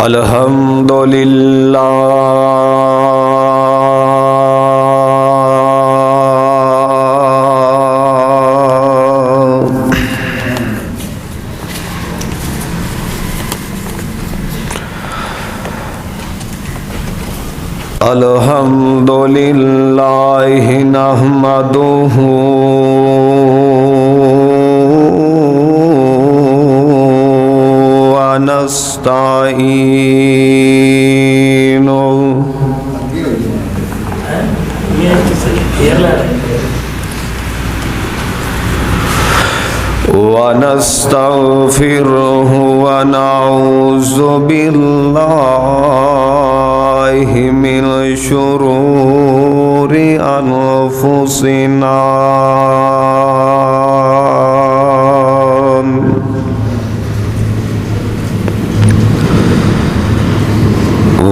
अल्हम्दुलिल्लाह नहमदुहु व नस्तईनुहु व नस्तगफिरुहु व नऊज़ु बिल्लाहि मिन शुरूरि अनफुसिना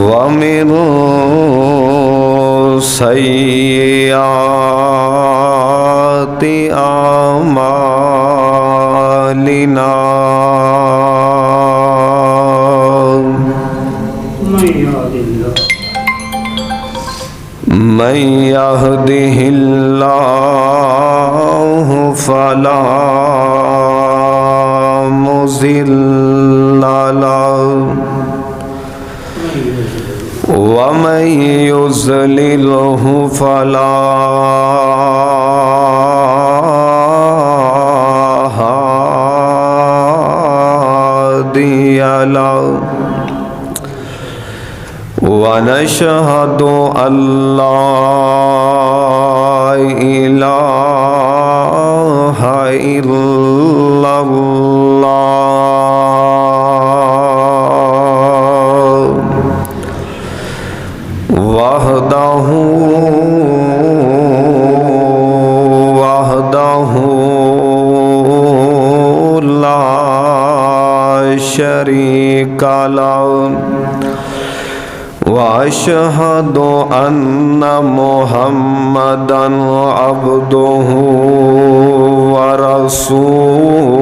व मिन सय्यिआति आमालिना मन यहदिहिल्लाहु फला मुज़िल्ल लहु व मन युज़लिलहु फला हादिय लहु व नशहदु अल्ला इलाहा इल्लल्लाह वहदहु ला शरीका लहु वअशहदु अन्ना मुहम्मदन अब्दुहु व रसूलुहु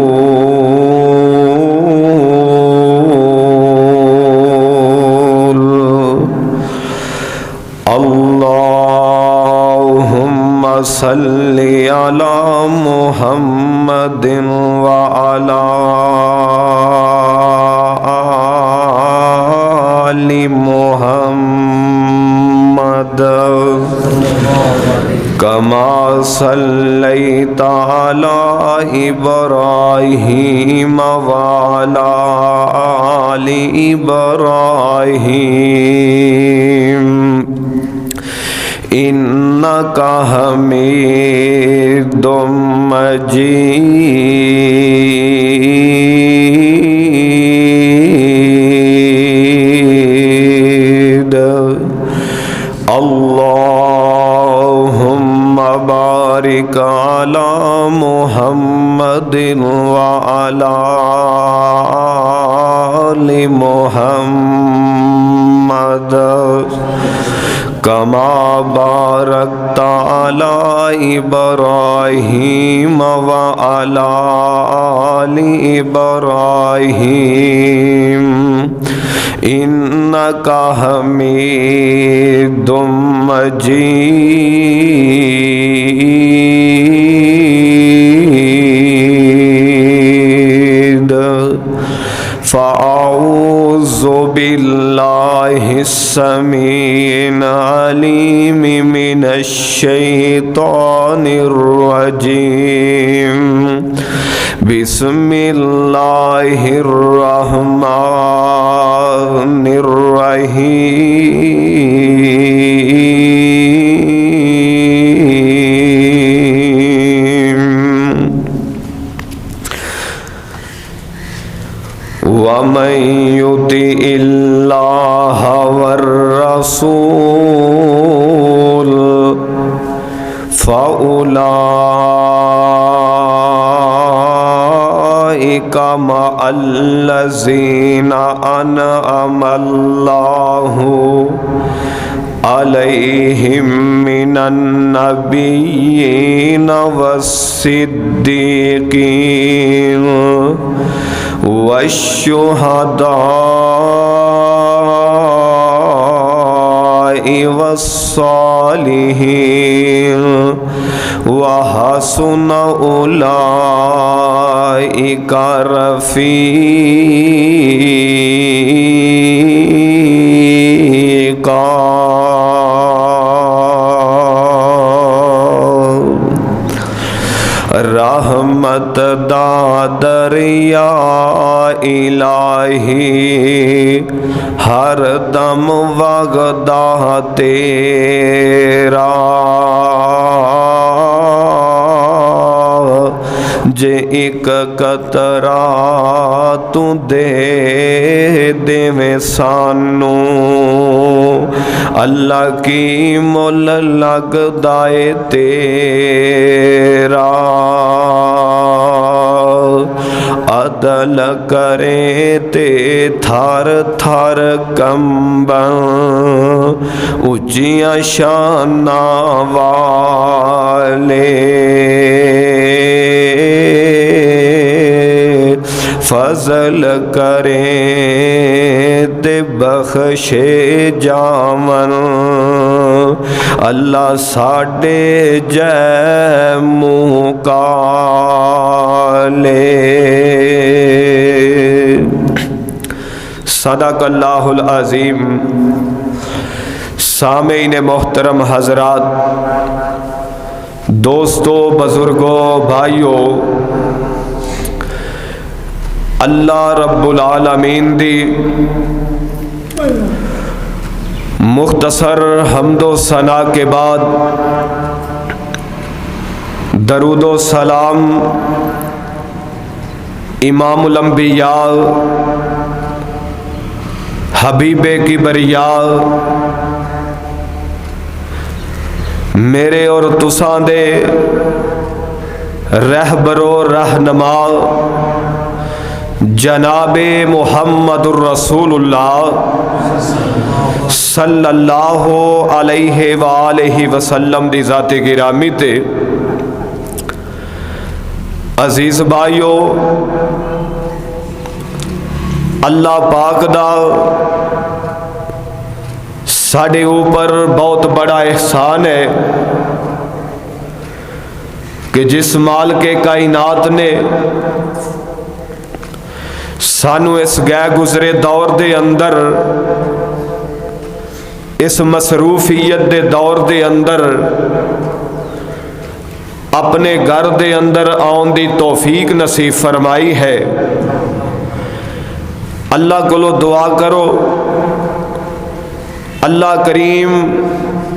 अल्लाहुम्मा सल्लि अला मुहम्मदिन व अला आलि मुहम्मद कमा सल्लैता अला इब्राहीम व अला आलि इब्राहीम इन्नका हमीदुम मजीद अल्लाहुम्मा बारिक अला मुहम्मदिन व अला आलि मुहम्मद कमा बारकता अला इब्राहीम व अला आलि इब्राहीम इन्नका हमीदुम मजीद फ़अऊज़ु बिल्लाहिस्समीइल अलीम मिनश शैतानिर रजीम बिस्मिल्लाहिर रहमानिर रहीम वमन युतिइल्लाह वर्रसूल फउलाइका मअल्लज़ीना अनअमल्लाहु अलैहिम मिनन नबिय्यीन वस्सिद्दीक़ीन वश्शुहदा मिनस्सालिहीन व हसुन उलाइका रफ़ीक़ा। रहमत दा दरिया इलाही हर दम वगदा तेरा, जे एक कतरा तू दे देवे सानू, अल्लाह की मुल लगदा ए तेरा। अदल करे ते थर थर कंबन उच्चियां शाना वाले, फजल करें ते बख्शे जावन, अल्लाह साडे जै मुकाले। सदक़ल्लाहुल अज़ीम। सामीन मोहतरम हज़रात, दोस्तों, बुज़ुर्गों, भाइयों, अल्लाह रब्बुल आलमीन दी मुख्तसर हम्दो सना के बाद दरूदो सलाम इमामुल अंबिया हबीबे किबरिया मेरे और तुसां दे रहबरो रहनुमा जनाबे मुहम्मदुर रसूलुल्लाह सल्लल्लाहु अलैहि वालैहि वसल्लम दी ज़ाते गिरामी ते अजीज भाइयों, अल्लाह पाक दा साडे ऊपर बहुत बड़ा एहसान है कि जिस माल के कायनात ने सानू इस गै गुजरे दौर दे अंदर, इस मसरूफियत दे दौर दे अंदर अपने घर दे अंदर आउन दी तौफीक नसीब फरमाई है। अल्लाह कोलो दुआ करो, अल्लाह करीम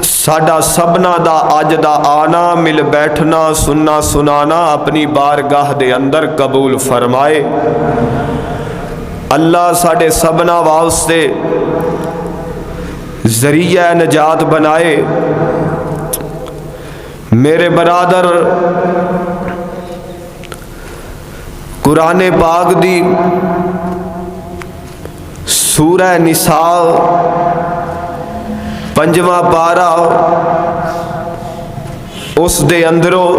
साडा सबना दा अज दा आना, मिल बैठना, सुनना सुनाना अपनी बारगाह दे अंदर कबूल फरमाए। अल्लाह साडे सबना वास्ते जरिया नजात बनाए। मेरे बरादर, कुरान पाक दी सूरह निसा 5वां पारा, उस दे अंदरों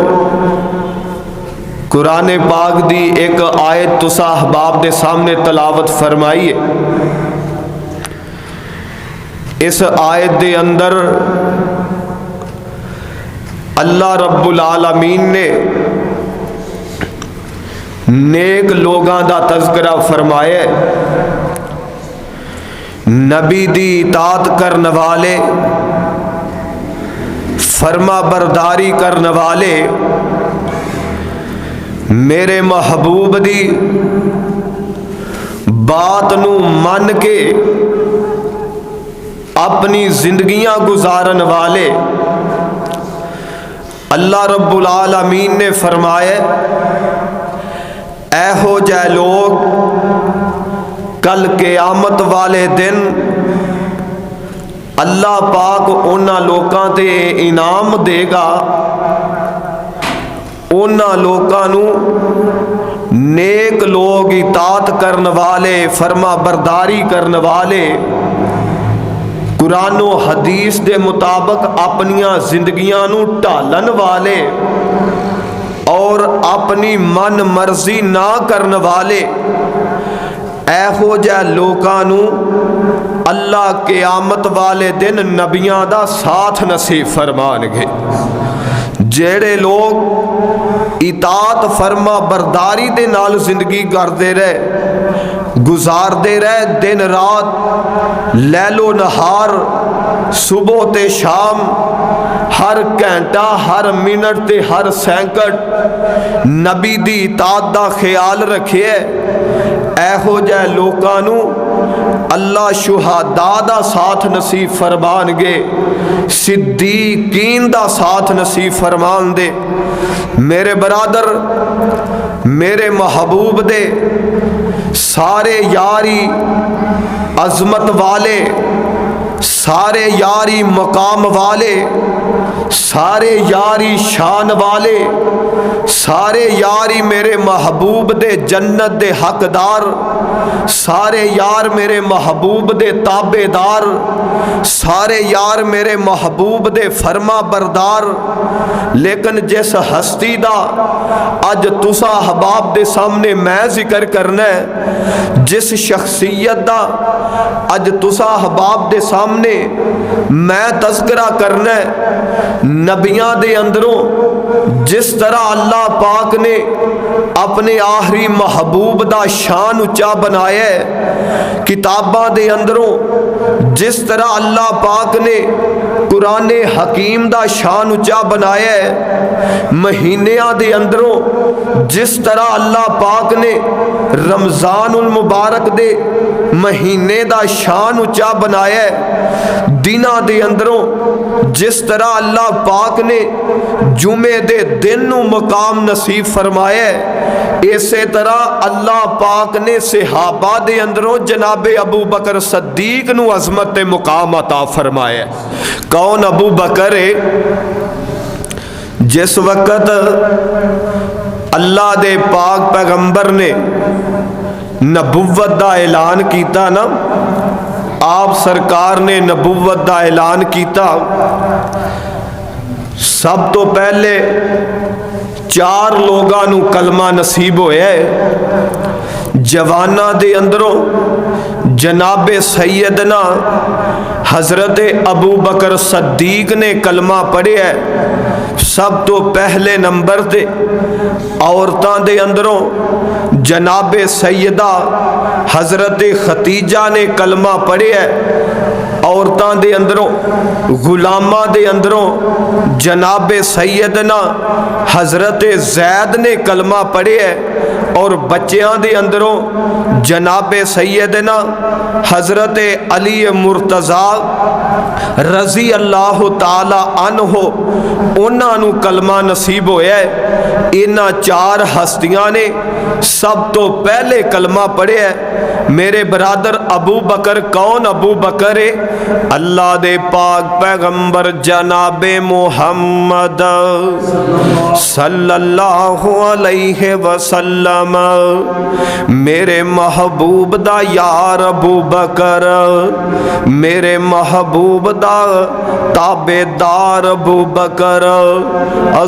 कुरान पाक दी एक आयत तुसा अहबाब दे सामने तलावत फरमाइए। इस आयत दे अंदर अल्लाह रब्बुल आलमीन ने नेक लोगां दा तज़किरा फरमाया। नबी दी इताअत करने वाले, फरमा बरदारी करने वाले, मेरे महबूब दी बात नू मन के अपनी जिंदगियां गुजारन वाले अल्लाह रब्बुल आलमीन ने फरमाया, ऐहो जै लोग कल क़यामत वाले दिन अल्लाह पाक उन्हां लोकां ते इनाम देगा, उन्हां लोकां नू नेक लोग, इताअत करने वाले, फरमा बरदारी करने वाले, कुरानो हदीस दे मुताबिक अपनियां जिंदगियां नू ढालन वाले और अपनी मन मर्जी ना करने वाले, ਇਹੋ ਜਿਹਾ ਲੋਕਾਂ ਨੂੰ अल्लाह क़यामत वाले दिन नबियां दा साथ नसीब फरमानगे। जेड़े लोग इताअत फरमा बरदारी दे नाल जिंदगी करते रहे, गुजारते रहे दिन रात, लैलो नहार, सुबह ते शाम, हर घंटा हर मिनट ते हर सैकंड नबी दी इताअत दा ख्याल रखे, ਇਹੋ ਜਿਹੇ लोगों नू अल्लाह शुहादा दा साथ नसीब फरमानगे, सिद्दीकीन दा साथ नसीब फरमान दे। मेरे बरादर, मेरे महबूब दे सारे यारी अजमत वाले, सारे यारी मकाम वाले, सारे यारी शान वाले, सारे यारी मेरे महबूब दे जन्नत दे हकदार, सारे यार मेरे महबूब दे ताबेदार, सारे यार मेरे महबूब दे फरमा बरदार। लेकिन जिस हस्ती दा अज तुसा अहबाब दे सामने मैं जिक्र करना है, जिस शख्सियत दा अज तुसा अहबाब दे सामने मैं तज़किरा करना है, नबियां दे अंदरों जिस तरह अल्लाह पाक ने अपने आखिरी महबूब दा शान उच्चा बनाया है, किताबां दे अंदरों जिस तरह अल्लाह पाक ने कुरान हकीम दा शान उच्चा बनाया है, महीनियां दे अंदरों जिस तरह अल्लाह पाक ने रमज़ानुल मुबारक दे महीने दा शान उच्चा बनाया है, दिना दे अंदरों जिस तरह अल्लाह पाक ने जुमे दे दिन नू मकाम नसीब फरमाया है, इसे तरह अल्लाह पाक ने सहाबा दे अंदरों जनाबे अबू बकर सद्दीक नू अजमत ते मुकाम अता फरमाया है। कौन अबू बकर है? जिस वक़्त अल्लाह दे पाक पैगंबर ने नबुव्वत दा ऐलान किया ना, आप सरकार ने नबुव्वत दा ऐलान किया, सब तो पहले 4 लोगों नू कलमा नसीब होया है। जवाना दे अंदरों जनाबे सैयदना हजरत अबू बकर सद्दीक ने कलमा पढ़िया है। सब तो पहले नंबर ते औरतां दे अंदरों जनाबे सैयदा हजरत खतीजा ने कलमा पढ़िया है। औरतां दे अंदरों गुलामां दे अंदरों जनाबे सैयदना हजरत जैद ने कलमा पढ़िया है। और बच्चियां दे अंदरों जनाबे सैयदना हजरत अली मुर्तज़ा रजी अल्लाह ताला अन्हो उन्हां नू कलमा नसीब होया है। इन्हां 4 हस्तियां ने सब तो पहले कलमा पढ़िया है। मेरे बरादर अबू बकर कौन? अबू बकर है अल्लाह दे पाक पैगंबर जनाबे मुहम्मद सल्लल्लाहु अलैहि वसल्लम मेरे महबूब दा यार अबू बकर, मेरे महबूब दा ताबेदार अबू बकर,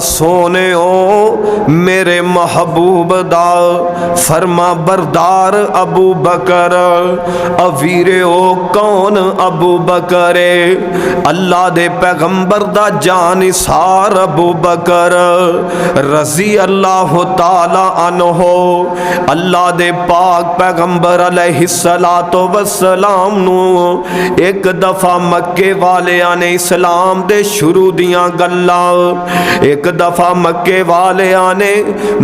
सोने हो मेरे महबूब दा फरमा बरदार अबू बकर। अवीरे हो कौन? अबू बकर अल्लाह दे पैगंबर दा जानिसार अबू बकर रजी अल्लाह ताला अन्हो। अल्लाह दे पाक पैगंबर अलैहिस्सलातो वस्सलाम नू एक दफा मक्के वालियां ने इस्लाम दे शुरू दियां गल्लां, एक दफा मक्के वालियां ने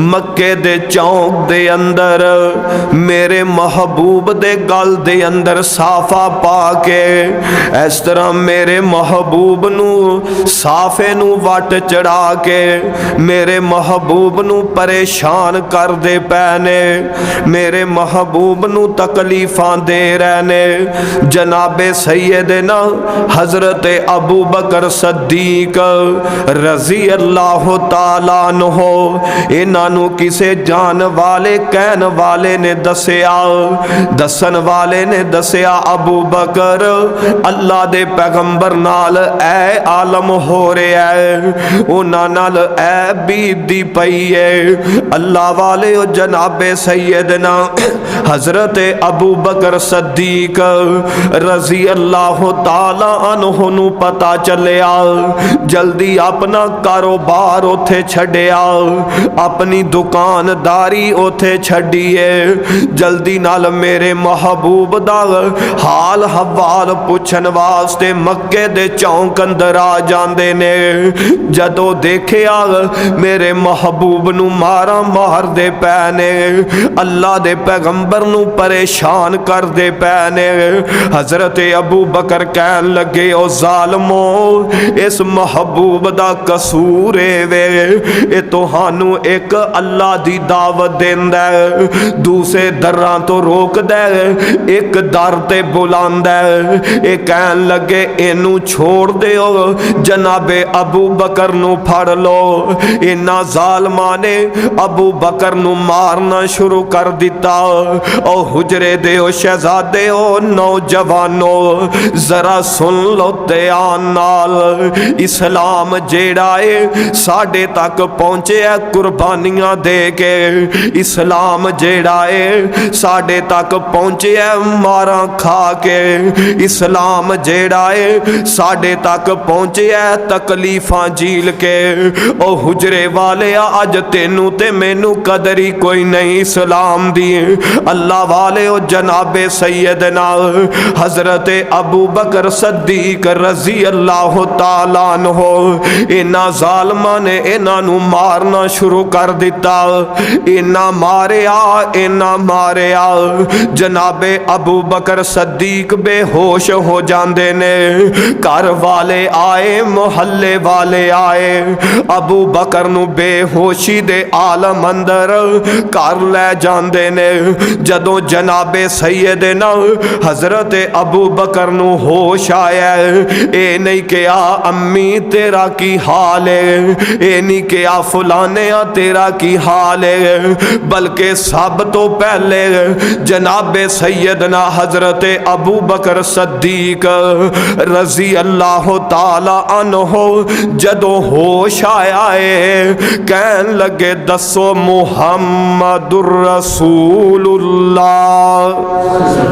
मक्के दे चौक दे अंदर मेरे महबूब दे गल दे अंदर साफा पा के इस तरह मेरे महबूब नू साफे नू वट चढ़ा के मेरे महबूब नू परेशान कर दे पैने, मेरे महबूब नू तकलीफां दे रहने। जनाबे सैयदना हजरत अबू बकर सद्दीक रजी अल्लाह ताला अन्हो इन्हां नू किसे जान वाले कहन वाले ने दसिया, दसन वाले ने दसिया अबू बकर अल्लाह दे पैगंबर नाल ऐ आलम हो रहा है, उन्हां नाल ऐ बीतदी पई है। अल्लाह वाले जनाबे सैयदना हजरत अबू बकर सद्दीक रजी अल्लाह ताला अन्हु नू पता चलिया, जल्दी अपना कारोबार उथे छड्डिया, अपनी दुकानदारी उथे छड्डिए, जल्दी नाल मेरे महबूब दा हाल हवाल पुछन वास्ते मक्के दे चौंक अंदर आ जांदे ने। जदों देखिया मेरे महबूब नू मारा मार दे पै ने, अल्लाह दे पैगंबर नू परेशान कर दे पै ने। हजरत अबू बकर कहन लगे, ओ जालमो इस महबूब दा कसूर वे, ए तुहानू एक अल्लाह दी दावत देंदा है, दूसरे दरां तो रोकदा है, एक दर ते बुलांदा है। ए कहन लगे इनू छोड़ दिओ, जनाबे अबू बकर नू फड़ लो। इन्ना जालमा ने अबू बकर नू मारना शुरू कर दिता। ओ हुजरे दे ओ शहजादे ओ नौजवानो जरा सुन लो ध्यान नाल, इस्लाम जेड़ा है साडे तक पहुंचे है कुर्बानियां दे के, इस्लाम जेड़ा है साडे तक पहुंचे है मारा खा के, इस्लाम जेड़ा है साडे तक पहुंचे है तकलीफां झील के। ओ हुजरे वाले अज तेनू ते मैनू कदर ही कोई नहीं इस्लाम दी। अल्लाह वाले ओ जनाबे सैयदना हजरत अबू बकर सद्दीक रजी अल्लाह ताला अन्हु इन्ना जालमा ने इन्हां नू मारना शुरू कर दिता। इन्ना मारिया जनाबे अबू बकर सद्दीक बेहोश हो जांदे ने। घर वाले आए, मोहल्ले वाले आए, अबू बकर नू बेहोशी दे आलम अंदर घर ले जांदे ने। जदों जनाबे सैयदना हजरत अबू बकर नू होश आया, ए नहीं कहा अम्मी तेरा की हाल है, ए नहीं कहा फलाने तेरा की हाल है, बल्कि सब तो पहले जनाबे सैयदना हजरत अबू बकर सद्दीक रजी अल्लाह ताला अन्हु जदों होश आया है कहन लगे दसो मुहम्मदुर रसूलुल्लाह।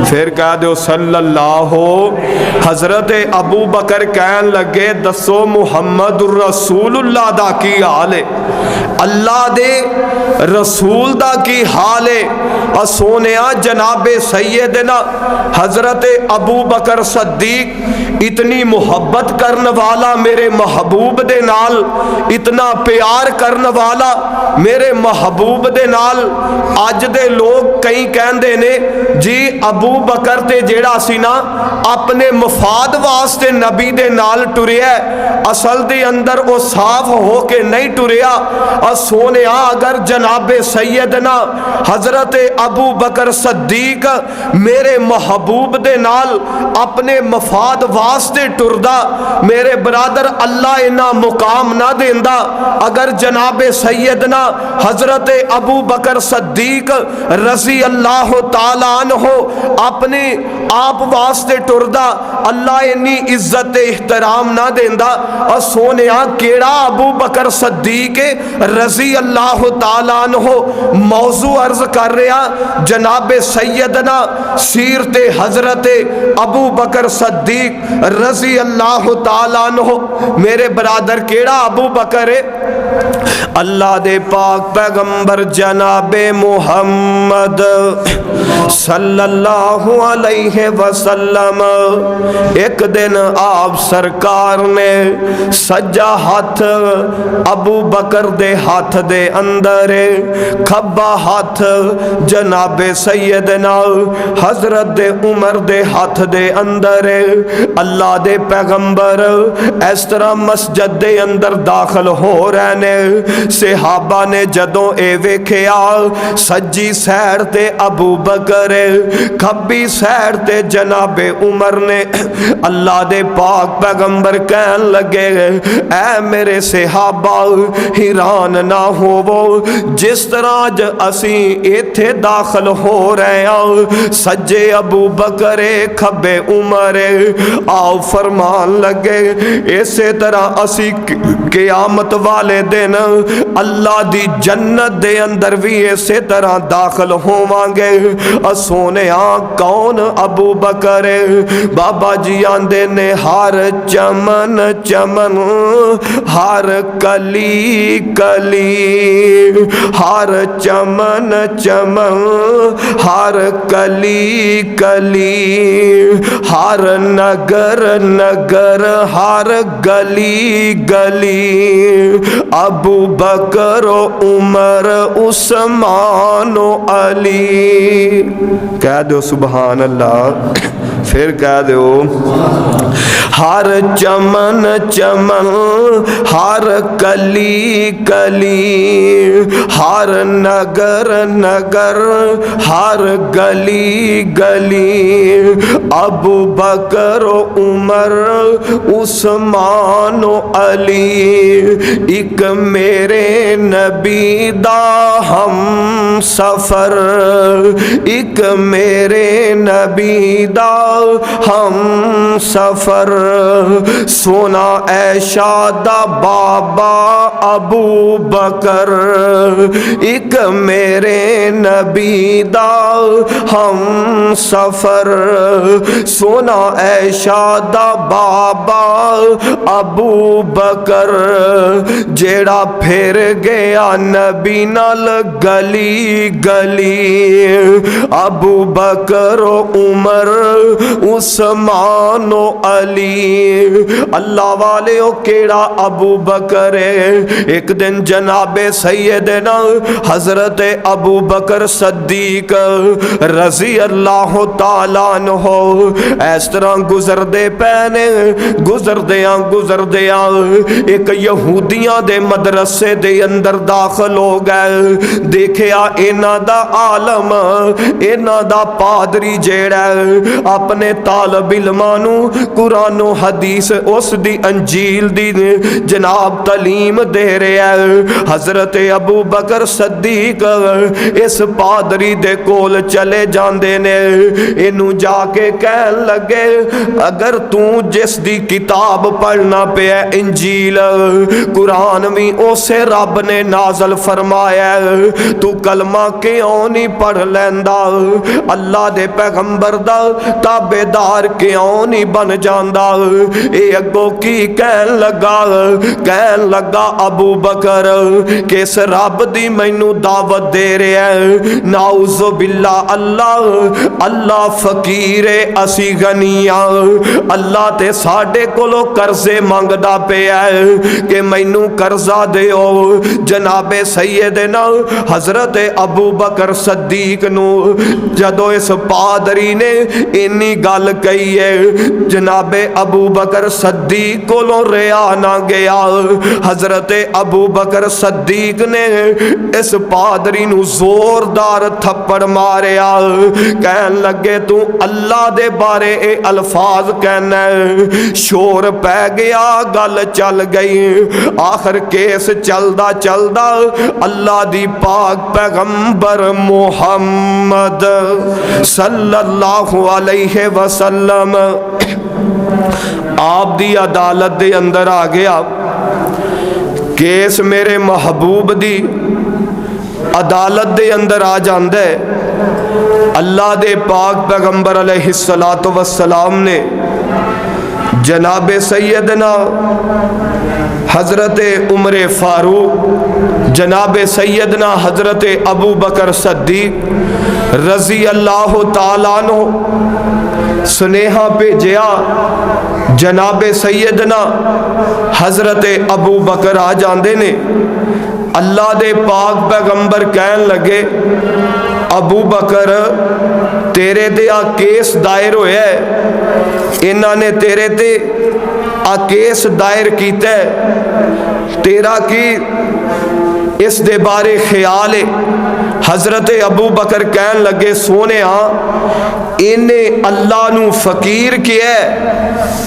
फिर कह दो सल्लल्लाहु। हजरत अबू बकर कहन लगे दसो मुहम्मदुर रसूलुल्लाह दा की हाल है, अल्लाह दे रसूल दा की हाल है। सोनिया जनाबे सैयदना हजरत अबू बकर सद्दीक इतनी मुहब्बत करने वाला मेरे महबूब दे नाल, इतना प्यार करने वाला मेरे महबूब दे नाल। अज दे लोग कई कहंदे ने जी अबू बकर ते जेड़ा सी ना अपने मफाद वास्ते नबी दे नाल टुरिया, असल दे अंदर वो साफ हो के नहीं टुरिया। और सोनिया अगर जनाबे सैयदना हजरत अबू बकर सद्दीक मेरे महबूब दे नाल अपने मफाद वास्ते टुरदा, मेरे बरादर अल्लाह इन्ना मुकाम ना देंदा। अगर जनाबे सैयदना हजरत अबू बकर सद्दीक रजी अल्लाह ताला अन्हु अपने आप वास्ते टुरदा, अल्लाह इन्नी इज्जत इहतराम ना देंदा। और सोनिया केड़ा अबू बकर सद्दीक रजी अल्लाह ताला अन्हु मौजू अर्ज कर रहा जनाबे सैयदना सीरते हजरत अबू बकर सद्दीक रजी अल्लाह ताला अन्हु। मेरे बरादर केड़ा अबू बकर है? अल्लाह दे पाक पैगंबर जनाबे मुहम्मद सल्लल्लाहु अलैहि वसल्लम एक दिन आप सरकार ने सज्जा हाथ अबू बकर दे हाथ दे अंदर, खब्बा हाथ जनाबे सैयदना हजरत दे उमर दे हाथ दे अंदर। अल्लाह दे पैगंबर इस तरह मस्जिद दे अंदर दाखिल हो रहे ने। सहाबा ने जदों ए वेखिया सज्जी सैड ते अबू बकर, खब्बी सैड ते जनाबे उमर ने। अल्लाह दे पाक पैगंबर कहन लगे ऐ मेरे सहाबा हैरान ना होवो, जिस तरह अज असी इत्थे दाखिल हो रहे हैं सज्जे अबू बकर खब्बे उमर, आओ फरमान लगे इसे तरह असी क़यामत वाले दिन अल्लाह दी जन्नत दे अंदर भी इसे तरह दाखिल होवांगे। सोने कौन अबू बकर? बाबा जी आंदे ने हर चमन चमन, हर कली कली, हर चमन चमन, हर कली कली, हर नगर नगर, हर गली गली, अबू बकर उमर उस्मान अली। कह दो सुभान अल्लाह, फिर कह दो हर चमन चमन, हर कली कली, हर नगर नगर, हर गली गली, अबू बकर उमर उस्मान अली। एक मेरे नबी दा हम सफर, एक मेरे नबी दा हम सफर, सोना ऐशा दा बाबा अबू बकर, एक मेरे नबी दा हम सफर, सोना ऐशा दा बाबा अबू बकर, जेड़ा फिर गया नबी नाल गली गली, अबू बकर उमर उस्मान अली। अल्लाह वाले ओ केड़ा अबू बकर है। एक दिन जनाबे सैयदना हजरत अबू बकर सद्दीक रजी अल्लाह तआला अन्हो इस तरह गुजरदे पैने, गुजरदियां गुजरदियां एक यहूदियां दे मदरसे दे अंदर दाखिल हो गए। देखिया इन्हां दा आलम, इन्हां दा पादरी जेड़ा अपने तालब इल्मां नू कुरानो हदीस उस दी अंजील दी जनाब तलीम दे रहा है। हजरत अबू बकर सद्दीक इस पादरी दे कोल चले जांदे ने। इनू जाके कहन लगे अगर तू जिस दी किताब पढ़ना पिया इंजील कुरान भी उसे रब ने नाजल फरमाया, तू कलमा क्यों नहीं पढ़ लैंदा? अल्लाह दे पैगंबर दा ताबेदार क्यों नहीं बन जांदा? ए अगो की कहन लगा अबू बकर किस रब दी मैनू दावत दे रहा है? नाउज़ु बिल्ला, अल्लाह अल्लाह फकीर असी गनिया, अल्लाह ते साडे कोलों कर्जे मंगदा पिया कि मैनू कर्जा दिओ। जनाबे सैयदना हजरत अबू बकर सद्दीक नू जदों इस पादरी ने इन्नी गल कही है, जनाबे अबू बकर सद्दीक कोलों रिया ना गया। हजरत अबू बकर सद्दीक ने इस पादरी नू जोरदार थप्पड़ मारिया। कहन लगे तू अल्लाह दे बारे ए अल्फाज कहना, शोर पै गया, गल चल गई। आखिर केस चलदा चलदा अल्लाह दी पाक पैगंबर मुहम्मद सल्लल्लाहु अलैहि वसल्लम आप दी अदालत दे अंदर आ गया। केस मेरे महबूब दी अदालत दे अंदर आ जांदा है। अल्लाह दे पाक पैगंबर अलैहिस्सलातु वस्सलाम ने जनाबे सैयदना हजरत उमर फारूक, जनाबे सैयदना हजरत अबू बकर सद्दीक रजी अल्लाह तआला अन्हु सुनेहा भेजिया। जनाबे सैयदना हजरत अबू बकर आ जांदे ने। अल्लाह दे पाक पैगंबर कहन लगे अबू बकर तेरे ते आ केस दायर होया है, इन्हां ने तेरे ते आ केस दायर कीता है, तेरा की इस दे बारे ख्याल है? हजरत अबू बकर कहन लगे सोने इन्हें अल्लाह नू फकीर किया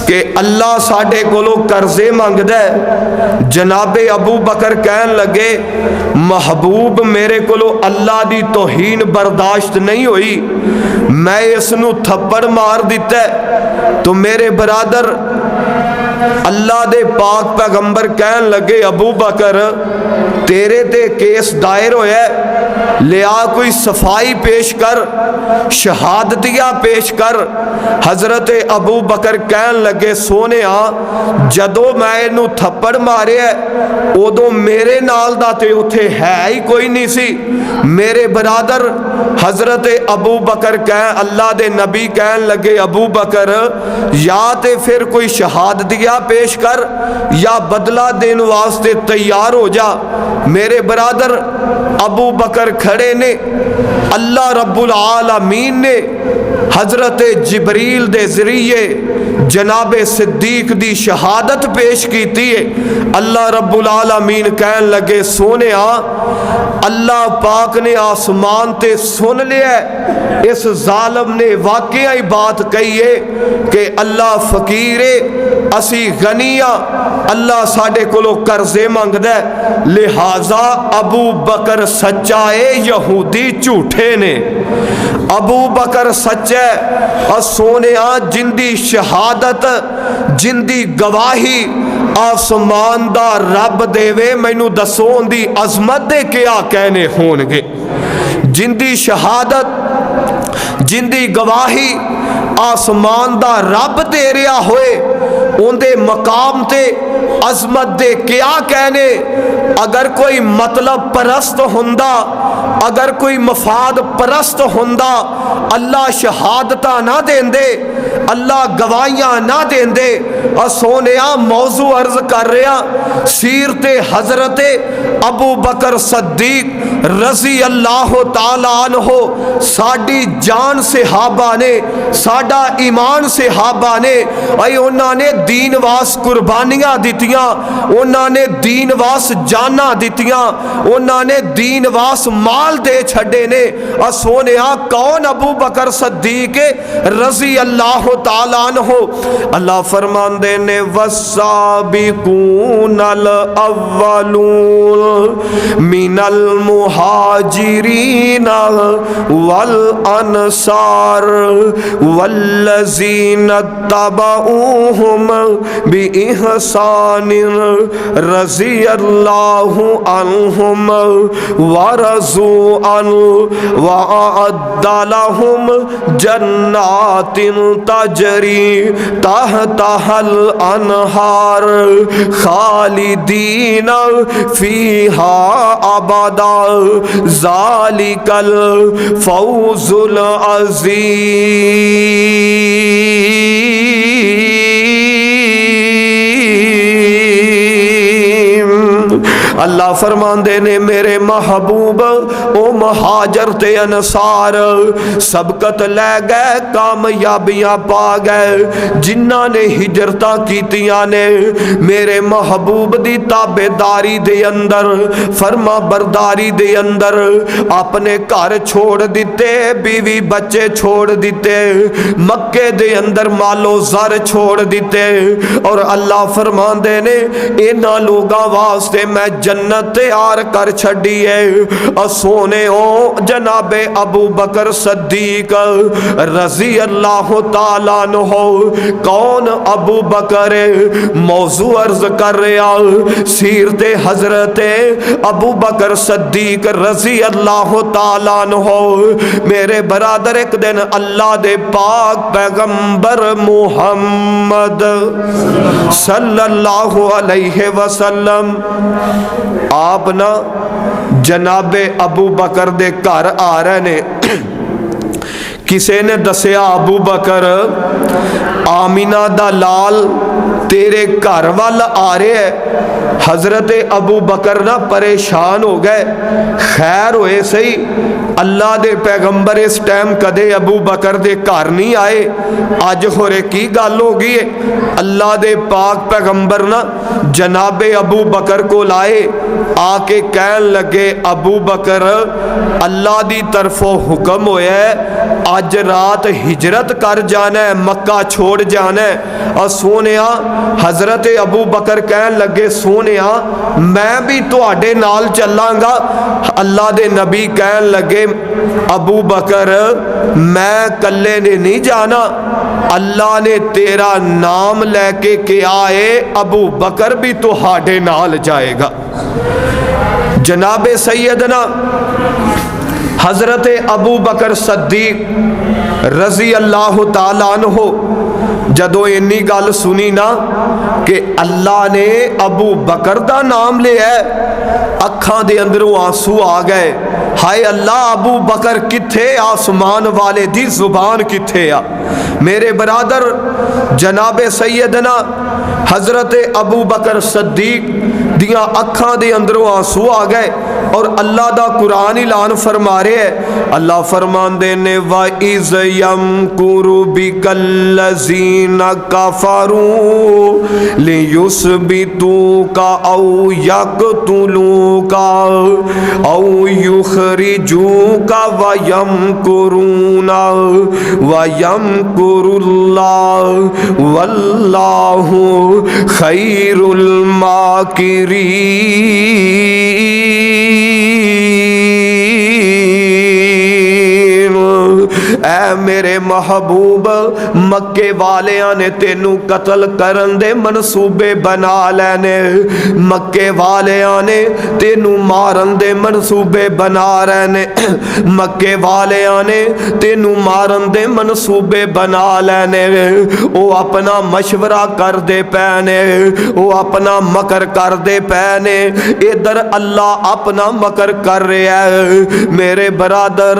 कि अल्लाह साडे कोलों कर्जे मंगदा है। जनाबे अबू बकर कहन लगे महबूब मेरे कोलों अल्लाह दी तौहीन बर्दाश्त नहीं हुई, मैं इसनू थप्पड़ मार दिता। तो मेरे बरादर अल्लाह दे पाक पैगंबर कहन लगे अबू बकर तेरे ते केस दायर होया, लिया कोई सफाई पेश कर, शहादतियाँ पेश कर। हजरत अबू बकर कहन लगे सोने जदों मैं इनू थप्पड़ मारे उदों मेरे नाल दा ते उथे है ही कोई नहीं सी। मेरे बरादर हजरत अबू बकर कह अल्लाह दे नबी कहन लगे अबू बकर या ते फिर कोई शहादतियाँ पेश कर या बदला देने वास्ते तैयार हो जा। मेरे बरादर अबू बकर खड़े ने, अल्लाह रब्बुल आलमीन ने हजरत जिब्रील दे जरिए जनाबे सिद्दीक दी शहादत पेश की है। अल्लाह रब्बुल आलमीन कहन लगे सोने अल्लाह पाक ने आसमान ते सुन लिया, इस जालिम ने वाकया ही बात कही है कि अल्लाह फकीर है असी गनिया, अल्लाह साडे कोलों कर्जे मंगदा है, लिहाजा अबू बकर सच्चा है यहूदी झूठे ने। अबू बकर सच्चा और सोने जिंदी शहादत जिंदी गवाही आसमान दा रब देवे, मैनू दसो उनदी अजमत दे क्या कहने होणगे। जिंदी शहादत जिंदी गवाही आसमान दा रब दे रहा होए, उनदे मकाम ते अजमत दे क्या कहने। अगर कोई मतलब परस्त हुंदा, अगर कोई मफाद परस्त हुंदा, अल्लाह शहादता ना देंदे, अल्लाह गवाहियां ना देंदे। और सोने मौजू अर्ज कर रहा सीरते हजरत अबू बकर सद्दीक रजी अल्लाह ताला अन्हो, साडी जान सहाबा ने, साडा ईमान सहाबा ने, उन्होंने दीन वास कुर्बानियां दितियां, उन्होंने दीन वास जाना दितियां, उन्होंने दीन वास माल दे छड़े ने। और सोने कौन अबू बकर सद्दीक रजी अल्लाह ताला अन्हो। अल्लाह फरमांदे ने वस्साबिकूनल अव्वलून मिनल मुहाजिरीन वल अनसार वल्लज़ीना तबऊहुम बिइहसान रज़ियल्लाहु अन्हुम वरज़ू अन्हु वअद्द लहुम जन्नातिन तजरी तहतहल अनहार खालिदीन फीहा अबदा ज़ालिकल फौजुल अज़ीम। अल्लाह फरमांदे ने मेरे महबूब ओ महाजर ते अनसार सबकत लै गए, कामयाबियां पा गए। जिन्हां ने हिजरतां कीतियां ने मेरे महबूब दी ताबेदारी दे अंदर, फरमा बरदारी दे अंदर अपने घर छोड़ दिते, बीवी बच्चे छोड़ दिते, मक्के दे अंदर मालो ज़र छोड़ दिते। और अल्लाह फरमांदे ने इन्हां लोगां वास्ते मैं जन्नत तैयार कर छड़ी है। और सोने ओ जनाबे अबू बकर सद्दीक रजी अल्लाह ताला अन्हो, कौन अबू बकर मौजू अर्ज कर रहा सीरते हजरत अबू बकर सद्दीक रजी अल्लाह ताला अन्हो। मेरे बरादर एक दिन अल्लाह दे पाक पैगंबर मुहम्मद सल्लल्लाहु अलैहि वसल्लम आप ना जनाबे अबू बकर दे घर आ रहे ने। किसी ने दसिया अबू बकर आमीना दा लाल तेरे घर वाल आ रहे है। हजरत अबू बकर ना परेशान हो गए। खैर होए सही अल्लाह दे पैगंबर इस टाइम कदे अबू बकर दे घर नहीं आए, अज होरे की गल हो गई है। अल्लाह दे पाक पैगंबर ना जनाबे अबू बकर को लाए, आके कहन लगे अबू बकर अल्लाह दी तरफों हुक्म होया है अज रात हिजरत कर जाना है, मक्का छोड़ जाना है। और सोने हजरत अबू बकर कहन लगे सोने मैं भी तुहाडे नाल चलांगा। अल्लाह दे नबी कहन लगे अबू बकर मैं कल्ले ने नहीं जाना, अल्लाह ने तेरा नाम लैके क्या है, अबू बकर भी तुहाडे नाल जाएगा। जनाबे सैयदना हजरत अबू बकर सद्दीक रजी अल्लाह ताला अन्हो जदों इन्नी गल सुनी ना कि अल्लाह ने अबू बकर दा नाम लिया, अखां दे अंदरों आंसू आ गए। हाय अल्लाह, अबू बकर किथे, आसमान वाले दी जुबान किथे आ। मेरे बरादर जनाबे सैयदना हजरत अबू बकर सद्दीक दियां अखां दे अंदरों आंसू आ गए और अल्लाह दा कुरान ऐलान फरमा रहे है। अल्लाह फरमांदे ने व इज़ यमकुरु बिकल्लज़ीना कफरू लियुस्बितूका औ यक़तुलूका औ युखरिजूका व यमकुरूना व यमकुरुल्लाह वल्लाहु खैरुल माकिरीन। ऐ मेरे महबूब, मक्के वालियां ने तेनू कतल करन दे मनसूबे बना लेने, मक्के वालियां ने तेनू मारन दे मनसूबे बना रहे ने, मक्के वालियां ने तेनू मारन दे मनसूबे बना लेने। वो अपना मशवरा कर दे पैने, वो अपना मकर कर दे पैने, इधर अल्लाह अपना मकर कर रहा है। मेरे बरादर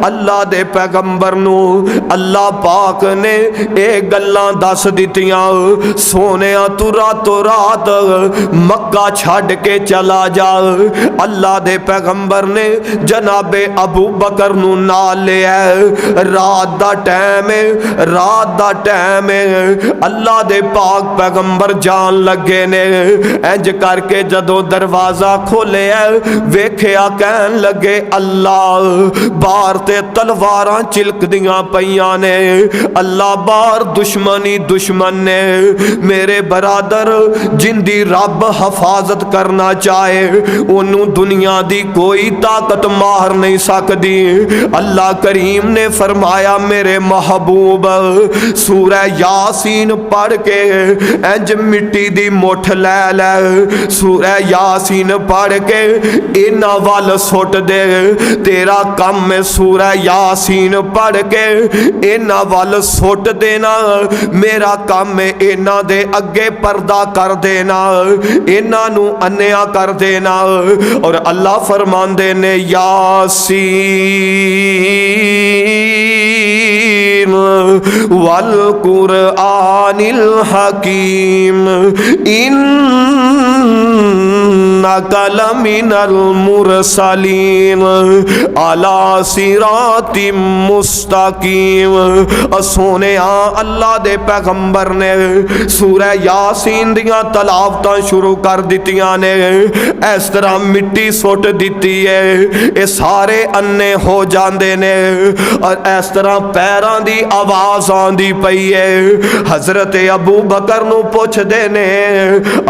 अल्लाह दे पैगंबर नू अल्लाह पाक ने ये गल्लां दस दित्तियां, सोनिया तू रातों रात मक्का छड़ के चला जा। अल्लाह दे पैगंबर ने जनाबे अबू बकर नू नाल लिया, रात दा टाइम है, रात दा टाइम है। अल्लाह दे पाक पैगंबर जान लगे ने, इंज करके जदों दरवाजा खोलिया वेख्या कहन लगे अल्लाह बाहर ते तलवारां चिलकदियां पईयां ने, अल्लाह बाहर दुश्मनी दुश्मन ने। मेरे बरादर जिंदी रब हिफाजत करना चाहे ओनू दुनिया दी कोई ताकत मार नहीं सकती। अल्लाह करीम ने फरमाया मेरे महबूब सूरह यासीन पढ़ के इंज मिट्टी दी मुठ लै लै, सूरह यासीन पढ़ के इन्हां वल सुट दे। तेरा काम है सूरह यासीन पढ़ के इन्हां वल सुट देना, मेरा काम है इन्हां दे अगे पर्दा कर देना, इन्हां नू अन्या कर देना। और अल्लाह फरमांदे ने यासीन वल कुरआनिल हकीम इन्नका लमिनल मुरसलीन अला सिरातिम मुस्तकीम। सोने अल्लाह दे पैगंबर ने सूरह यासीन दियां तलावतां शुरू कर दित्तियां ने, इस तरह मिट्टी सुट दित्ती है, ये सारे अन्ने हो जांदे ने और इस तरह पैरां दी आवाज आंदी पई है। हजरत अबू बकर नू पुछदे ने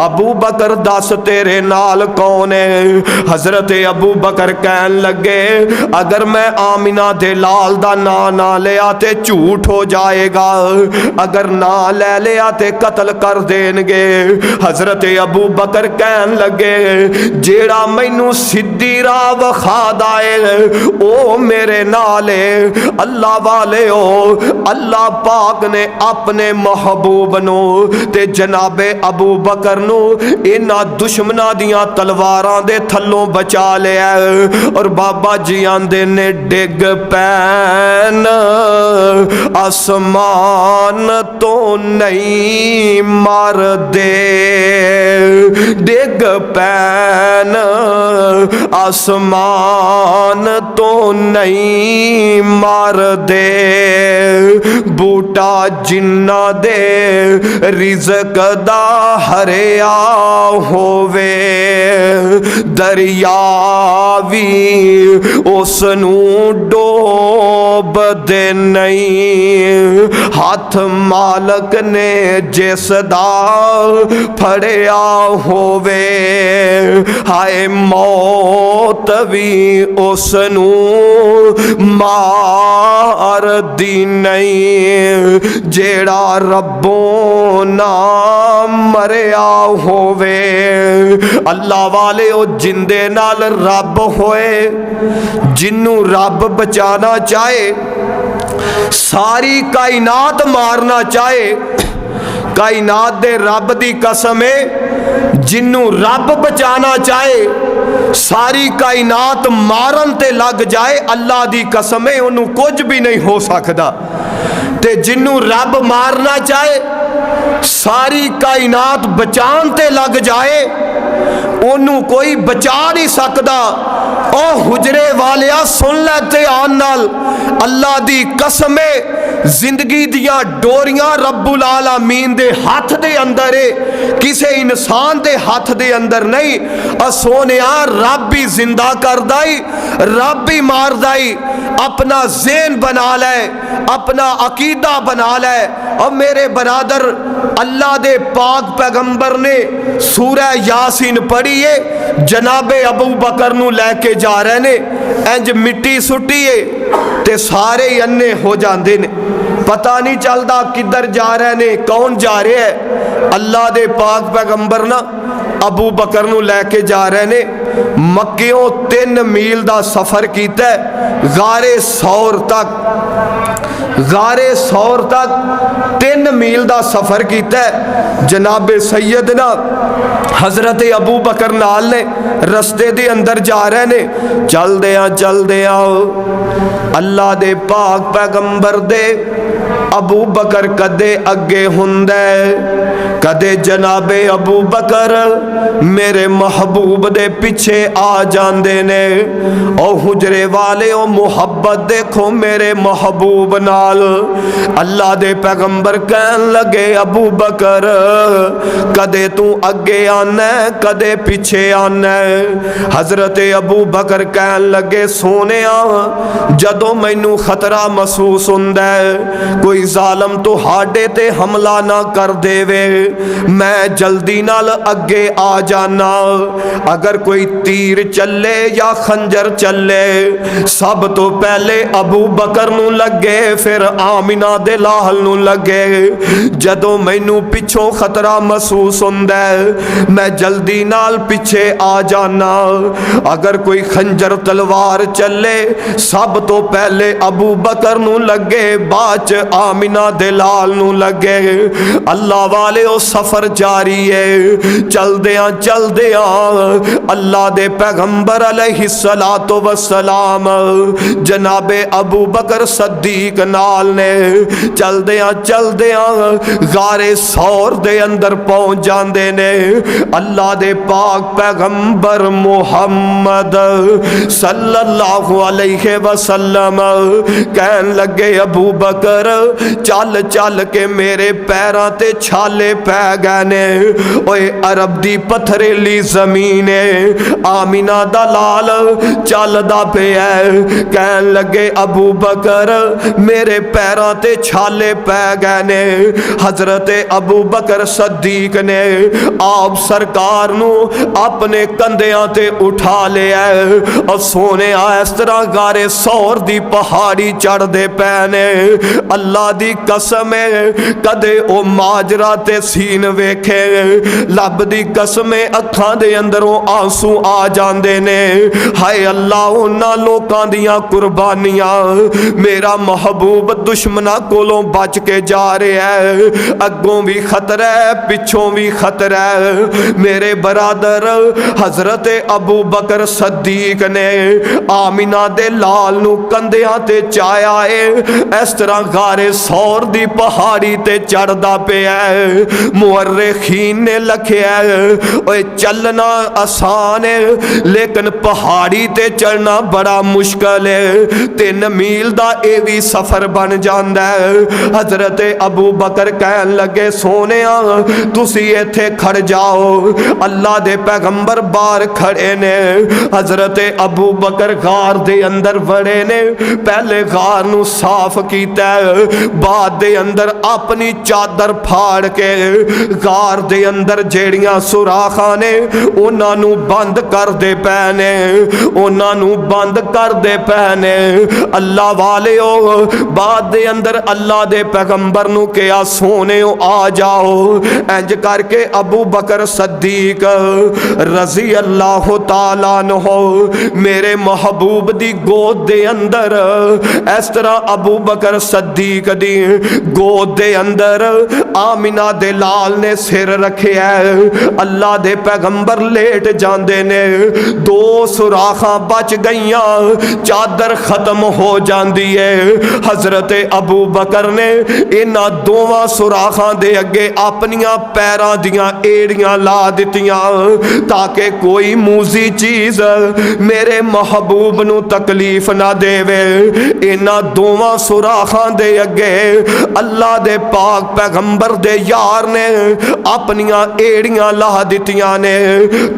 अबू बकर दस तेरे नाल कौन है? हजरत अबू बकर कहन लगे अगर मैं आमिना दे लाल दा ना लिया ते झूठ हो जाएगा, अगर ना ले लिया ते कत्ल कर देंगे। हजरत अबू बकर कहन लगे जेड़ा मैनू सीधी राह विखा दाए ओ मेरे नाल है। अल्लाह वाले हो, अल्लाह पाक ने अपने महबूब नू ते जनाबे अबू बकर नू इन्हां दुश्मनां दियां तलवारां दे थल्लों बचा लिया। और बाबा जी आंदे ने डिग पैन आसमान तो नहीं मर दे, डिग पैन आसमान तो नहीं मर दे। बूटा जिन्ना दे रिज़्क दा हरिया होवे, दरिया भी उसनू डोब चुभदे नहीं। हाथ मालक ने जिस दा फड़िया होवे, हाय मौत भी उसनू मार दी नहीं। जेड़ा रब्बों ना मरिया होवे। अल्लाह वाले ओ जिंदे नाल रब होए, जिन्नू रब बचाना चाहे, सारी कायनात मारना चाहे, कायनात दे रब दी कसम है, जिन्नू रब बचाना चाहे, सारी कायनात मारन ते लग जाए, अल्लाह दी कसम है उन्हों कुछ भी नहीं हो सकता। ते जिन्नू रब मारना चाहे, सारी कायनात बचान ते लग जाए, ओनू कोई बचा नहीं सकता। ओ हुजरे वालिया सुन ले ध्यान नाल, अल्लाह दी कसम है जिंदगी दियां डोरियां रब्बुल आलमीन दे हाथ दे अंदर है, किसी इंसान दे हाथ दे अंदर नहीं। सोनिया रब ही जिंदा करदा ही, रब ही मारदा ही। अपना ज़हन बना ले, अपना अकीदा बना ले। और मेरे बरादर, अल्लाह दे पाक पैगंबर ने सूरह यासीन पढ़ी है, जनाबे अबू बकर नू लैके जा रहे ने, इंज मिट्टी सुट्टी है ते सारे ही अन्ने हो जाते ने, पता नहीं चलता किधर जा रहे ने, कौन जा रहे है। अल्लाह दे पाक पैगंबर ना अबू बकर नू लैके जा रहे ने। मक्कियों 3 मील का सफ़र किया, गारे सौर तक, गारे सौर तक 3 मील का सफ़र किया। जनाबे सैयदना हज़रत अबू बकर नाल ने रस्ते दे अंदर जा रहे ने। चलदे अल्लाह दे पाक पैगंबर दे अबू बकर कदे अगे हुंदे, कदे जनाबे अबू बकर मेरे महबूब दे पीछे आ जांदे ने। ओ हुजरे वाले ओ मुहब्बत देखो मेरे महबूब नाल। अल्लाह दे पैगंबर कहन लगे अबू बकर कदे तू अगे आना कदे पीछे आना। हजरत अबू बकर कहन लगे सोनिया जदों मैनू खतरा महसूस हुंदा है, कोई जालम तो हाडे ते हमला ना कर देवे, मैं जल्दी नाल अगे आ जाना। अगर कोई तीर चले या खंजर चले, सब तो पहले अबू बकर नू लगे, फिर आमिना दे लाल नू लगे। जदों मैनू पिछों खतरा महसूस हुंदा है, मैं जल्दी नाल पीछे आ जाना। अगर कोई खंजर तलवार चले, सब तो पहले अबू बकर नू लगे, बाद च आमिना दे लाल नू लगे। अल्लाह वाले ओ सफर जारी है। चलदियां अल्लाह दे पैगंबर अलैहिस्सलातु वस्सलाम जनाबे अबू बकर सद्दीक नाल ने चलदियां गारे सौर दे अंदर पहुंच जांदे ने। अल्लाह दे पाक पैगंबर मुहम्मद सल्लल्लाहु अलैहि वसल्लम कहन लगे अबू बकर चल चल के मेरे पैरां ते छाले पै गए ने। ओए अरब दी पत्थरेली जमीन है, आमिना दा लाल चलदा पिया। कहन लगे अबू बकर मेरे पैरां ते छाले पै गए ने। हजरत अबू बकर सद्दीक ने आप सरकार नू अपने कंधियां ते उठा लिया और सोने इस तरह गारे सौर दी पहाड़ी चढ़दे पै ने। अल्लाह दी कसम है कदे ओ माजरा ते सीन वेखे, लब दी कसम अखां दे अंदरों आंसू आ जांदे ने। हाय अल्लाह उन्हां लोकां दियां कुर्बानियां, मेरा महबूब दुश्मना कोलों बच के जा रहा है, अगों भी खतरा है पिछों भी खतरा है। मेरे बरादर हजरत अबू बकर सद्दीक ने आमिना दे लाल नू कंधियां ते चाया है। इस तरह गारे गारे सौर दी पहाड़ी ते चढ़दा पिया मुअर्रिखीन ने लिखिया ओए चलना आसान है लेकिन पहाड़ी ते चढ़ना बड़ा मुश्किल है 3 मील दा ये भी सफर बन जांदा है। हजरत अबू बकर कहन लगे सोनिया तुसी इत्थे खड़ जाओ अल्लाह दे पैगंबर बाहर खड़े ने। हजरत अबू बकर गार दे अंदर वड़े ने पहले गार नू साफ कीता बाद दे अंदर अपनी चादर फाड़ के गार दे अंदर जेड़ियां सुराखां ने उन्हां नू बंद कर दे पै ने उन्हां नू बंद कर दे पै ने। अल्लाह वाले हो बाद दे अंदर अल्लाह दे पैगंबर नू कहा सोने आ जाओ। इंज करके अबू बकर सद्दीक रजी अल्लाह तआला अन्हु मेरे महबूब दी गोद दे अंदर इस तरह अबू बकर सद्दीक दी गोद दे अंदर आमिना दे लाल ने सिर रखे है। अल्लाह दे पैगंबर लेट जांदे ने 2 सुराखां बच गईयां चादर खत्म हो जाती है। हजरत अबू बकर ने इन्हां दोवां सुराखां दे अगे अपनियां पैरां दियां एड़ियां ला दित्तियां ताकि कोई मूजी चीज मेरे महबूब नू तकलीफ ना देवे। इन्हां दोवां सुराखां दे अगे अल्लाह दे पाक पैगंबर दे यार ने अपनियां एड़ियां ला दित्तियां ने।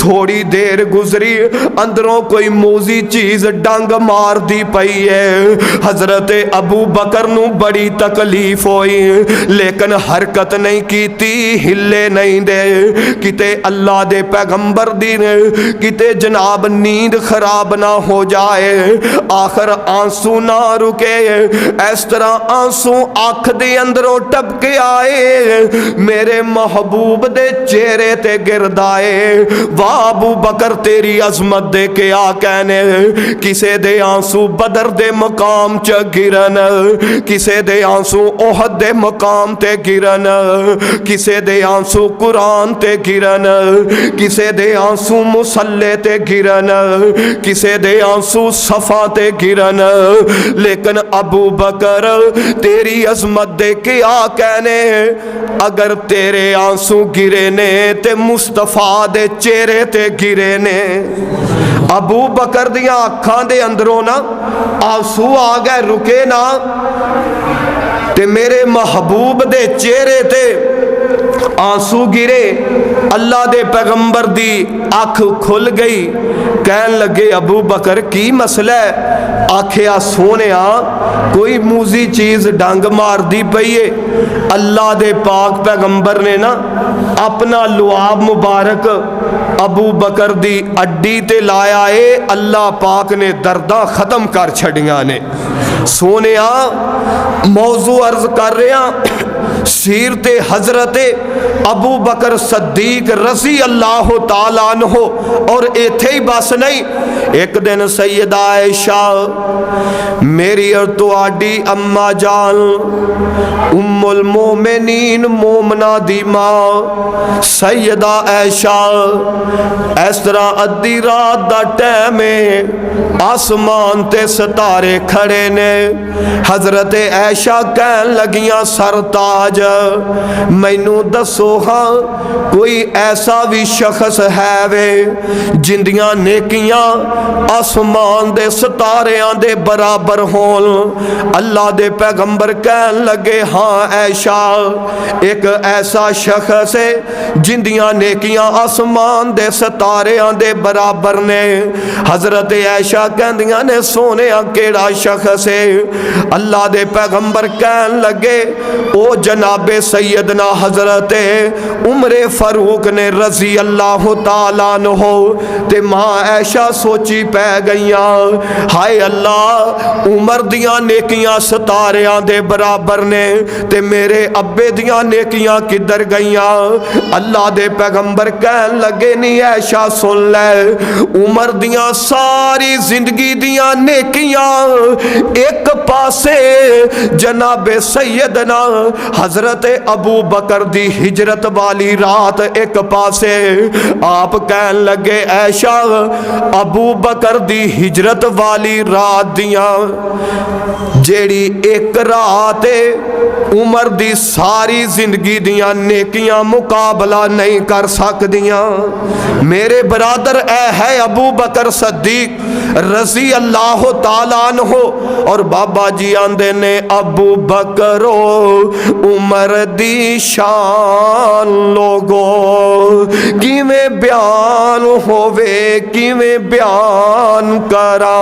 थोड़ी देर गुजरी अंदरों कोई मूजी चीज डंग मार दी पई है। हजरत अबू बकर नू बड़ी तकलीफ हुई लेकिन हरकत नहीं कीती हिले नहीं दे किते अल्लाह दे पैगंबर दी ने किते जनाब नींद खराब ना हो जाए आखिर आंसू ना रुके। इस तरह आंसू अख दे अंदरों टपके आए मेरे महबूब दे चेहरे ते गिरदाए। वाह अबू बकर तेरी अजमत दे क्या कहने किसे दे आंसू बदर दे मकाम च गिरन किसे दे आंसू ओहद दे मकाम ते गिरन किसे दे आंसू कुरान ते गिरन किसे दे आंसू मुसल्ले ते गिरन किसे दे आंसू सफा ते गिरन लेकिन अबू बकर तेरी अजमत दे क्या कहने अगर तेरे आंसू गिरे ने ते मुस्तफा दे चेहरे ते गिरे ने। अबू बकर दियां अखां दे अंदरों ना आंसू आ गए रुके ना ते मेरे महबूब दे चेहरे ते आंसू गिरे। अल्लाह दे पैगंबर दी अख खुल गई कहन लगे अबू बकर की मसला है। आखिया सोनिया कोई मूजी चीज डंग मार दी पई है। अल्लाह दे पाक पैगंबर ने ना अपना लुआब मुबारक अबू बकर दी अड्डी ते लाया है। अल्लाह पाक ने दर्दा खत्म कर छड़ियां ने। सोनिया मौजू अर्ज कर रहा सीरत हजरत अबू बकर सद्दीक रजी अल्लाह तआला अन्हु और इत्थे ही बस नहीं एक दिन सैयदा आयशा मेरी और तुहाडी अम्मा जान उम्मुल मोमिनीन मोमना दी मां सैयदा आयशा इस तरह अद्धी रात दा टाइम है आसमान ते सितारे खड़े ने। हजरत आयशा कहन लगियां सरताज मैनू दसो हाँ कोई ऐसा भी शख्स है वे जिंदियां नेकियां आसमान दे सितारियां दे बराबर होन। अल्लाह दे पैगंबर कहन लगे हाँ ऐशा एक ऐसा शख्स है जिंदियां नेकियां आसमान दे सितारियां दे बराबर ने। हजरत ऐशा कहंदियां ने सोने केड़ा शख्स है। अल्लाह दे पैगंबर कहन लगे ओ जनाबे सैयदना हजरत उमरे फारूक ने रजी अल्लाह तआला अन्हु ते मां ऐशा सोची पै गईयां हाय अल्लाह उमर दियां नेकियां सितारियां दे बराबर ने ते मेरे अब्बे दियां नेकियां किधर गईयां। अल्लाह दे पैगंबर कहन लगे नी ऐशा सुन ले उमर दियां सारी जिंदगी दियां नेकियां एक पासे जनाबे सैयदना हजरत अबू बकर दी हिजरत वाली रात एक पासे आप कहन लगे ऐशा अबू बकर दी हिजरत वाली रात दियां जेड़ी एक रात उमर दी सारी जिंदगी दियां नेकियां मुकाबला नहीं कर सकदियां। मेरे बरादर ऐ है अबू बकर सद्दीक रजी अल्लाह ताला अन्हु। और बाबा जी आंदे ने अबू बकरो उमर दी शान लोगो किवें बयान होवे किवें बयान करा।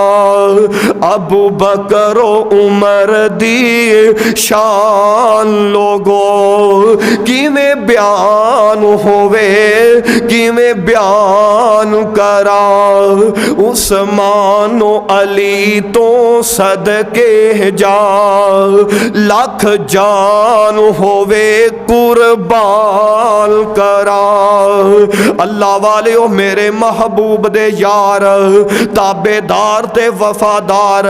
अबू बकरो उमर दी शान लोगो किवें बयान होवे किवें बयान करा। उस्मानो अली तो सदके जा लख जान होवे कुर्बान करा। अल्लाह वाले ओ मेरे महबूब दे यार ताबेदार ते वफादार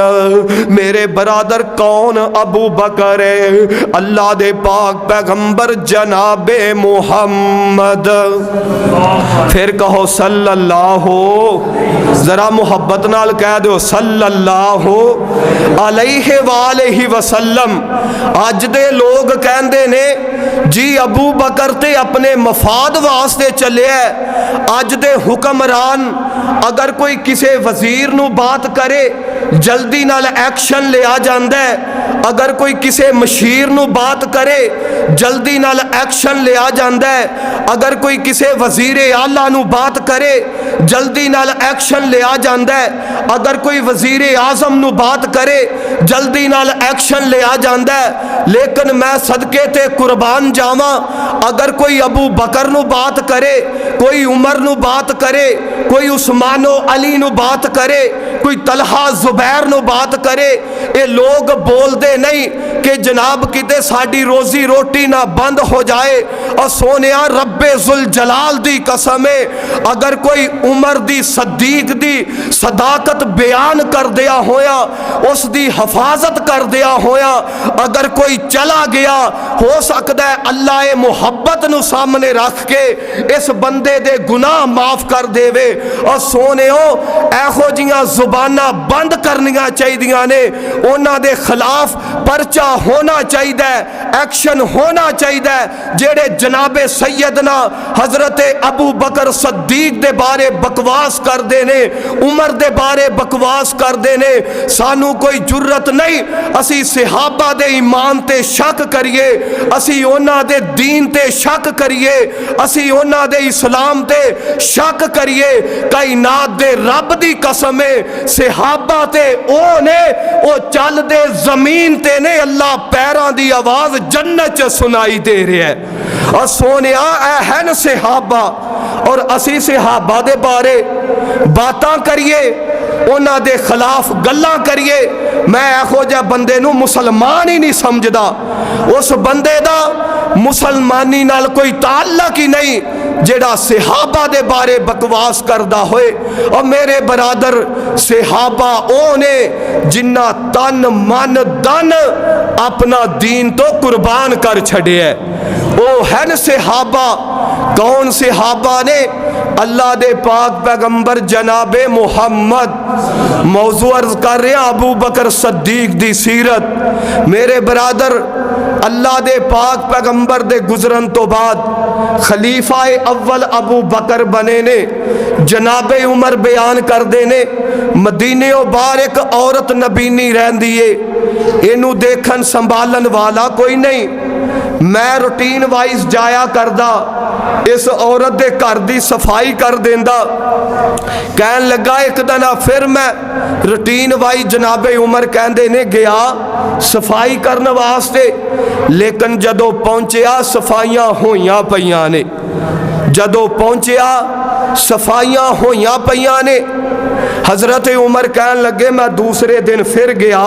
मेरे बरादर कौन अबू बकर है अल्लाह दे पाक पैगंबर जनाबे मुहम्मद। फिर कहो सल्लल्लाहु, जरा मुहब्बत नाल कह दो सल्लल्लाहु अलैहि वालैहि वसल्लम। अज दे लोग कहंदे ने जी अबू बकर ते अपने मफाद वास्ते चले है। अज दे हुक्मरान अगर कोई किसी वजीर नू बात करे जल्दी नाल एक्शन लिया जाता है। अगर कोई किसी मशीर नू बात करे जल्दी नाल एक्शन लिया जाता है। अगर कोई किसी वजीर आला नू बात करे जल्दी नाल एक्शन लिया जाता है। अगर कोई वजीर आजम नू बात करे जल्दी नाल एक्शन लिया जाता है। लेकिन मैं सदके ते कुर्बान जावां अगर कोई अबू बकर नू बात करे कोई उमर नू बात करे कोई उस्मानो अली नू बात करे कोई तलहा जुबैर नू बात करे ये लोग बोलते नहीं कि जनाब किते साड़ी रोजी रोटी ना बंद हो जाए। और सोनिया रब्बे जुल जलाल दी कसम है अगर कोई उमर दी सद्दीक दी सदाकत बयान कर दिया होया उस दी हिफाजत कर दिया होया अगर कोई चला गया हो सकता है अल्लाह मुहब्बत नू सामने रख के इस बंदे दे गुनाह माफ कर देवे। और सोनियो ऐहो जियां जुबाना बंद करनियां चाहिए ने उन्हां दे खिलाफ परचा होना चाहिए एक्शन होना चाहिए जेड़े जनाबे सैयदना हजरत अबू बकर सद्दीक दे बारे बकवास करते ने उमर दे बारे बकवास करते ने। सानू कोई जुर्रत नहीं असी सहाबा दे ईमान ते शक करिए असी उन्हां दे दीन ते शक करिए असी उन्हां दे इस्लाम ते शक करिए। कायनात दे रब दी कसम है सहाबा ते ओ ने ओ चल दे जमीन ते ने अल्लाह पैरां दी आवाज जन्नत च सुनाई दे रहा है। और सोनिया ऐ है न सहाबा और असी सहाबा दे बारे बातां करिए उन्हां दे खिलाफ गल्लां करिए। मैं ऐहो जिहा बंदे नू मुसलमान ही नहीं समझदा। उस बंदे दा मुसलमानी नाल कोई ताल्लुक ही नहीं जेड़ा सहाबा दे बारे बकवास करदा होए। और मेरे बरादर सहाबा ओ ने जिन्ना तन मन धन अपना दीन तो कुर्बान कर छड़िया ओ है न सहाबा। कौन सहाबा ने अल्लाह दे पाक पैगंबर जनाबे मुहम्मद। मौजू अर्ज कर रहे अबू बकर सद्दीक दी सीरत। मेरे बरादर अल्लाह दे पाक पैगंबर दे गुजरन तो बाद खलीफा अव्वल अबू बकर बने ने। जनाबे उमर बयान करते ने मदीने बाहर एक औरत नबीनी रहिंदी है इनू देखन संभालन वाला कोई नहीं। मैं रूटीन वाइज जाया करदा इस औरत दे घर दी सफाई कर देंदा। कहन लगा एक दिन फिर मैं रूटीन वाइज जनाबे उमर कहंदे ने गया सफाई करने वास्ते। लेकिन जदों पहुंचिया सफाइयां होइयां पईयां ने। जदों पहुंचिया सफाइयां होइयां पईयां ने हज़रत उमर कहन लगे मैं दूसरे दिन फिर गया,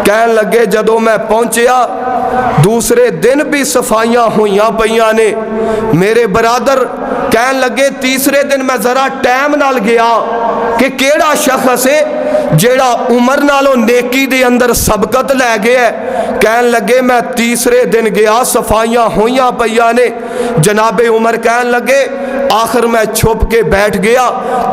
कहन लगे जदों मैं पहुंचया दूसरे दिन भी सफाइयां हुईयां पईयां ने। मेरे बरादर कहन लगे तीसरे दिन मैं जरा टाइम नाल गया कि केड़ा शख्स है जेड़ा उमर नालों नेकी दे अंदर सबकत लै गया। कहन लगे मैं तीसरे दिन गया सफाइयां हुईयां पईयां ने। जनाबे उमर कहन लगे आखिर मैं छुप के बैठ गया।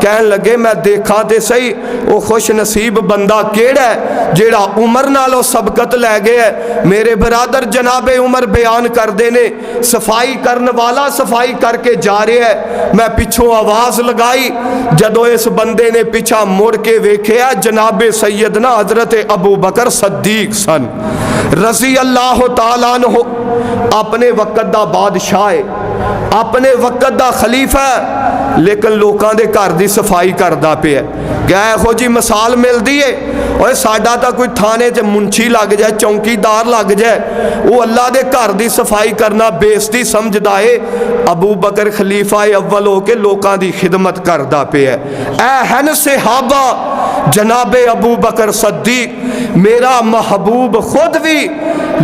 कहन लगे मैं देखा तो सही वो खुश नसीब बंदा केड़ा है जेड़ा उमर नालों सबकत लै गया। मेरे बरादर जनाबे उमर बयान करते ने सफाई करने वाला सफाई करके जा रहा है, मैं पिछों आवाज़ लगाई, जदों इस बंदे ने पिछा मुड़ के वेख्या जनाबे सैयदना हजरत अबू बकर सद्दीक सन रजी अल्लाह तआला अन्हु। अपने वक़्त दा बादशाह है, अपने वक़्त दा खलीफा है, लेकिन लोगों के घर की सफाई करता पिया। क्या यहो जी मिसाल मिलती है? और साडा तो कोई थाने च मुंशी लग जाए, चौकीदार लग जाए, वो अल्लाह के घर की सफाई करना बेइज्जती समझदा है। अबू बकर खलीफा अव्वल होके लोगों की खिदमत करता पिया। ऐ हन सहाबा जनाबे अबू बकर सद्दीक मेरा महबूब खुद भी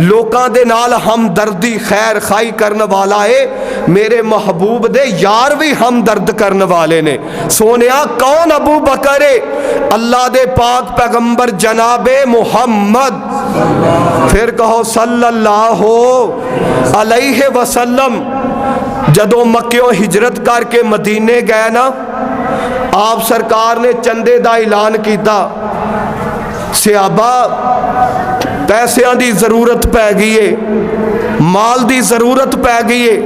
लोगों के नाल हमदर्दी खैर खाई करने वाला है। मेरे महबूब दे यार भी हमदर्द करने वाले ने। सोनिया कौन अबू बकर है? अल्लाह दे पाक पैगंबर जनाबे मुहम्मद, फिर कहो सल्लल्लाहु अलैहि वसल्लम। जदों मक्यों हिजरत करके मदीने गए ना, आप सरकार ने चंदे का ऐलान किया। सहाबा पैसों की जरूरत पै गई है, माल की जरूरत पै गई है,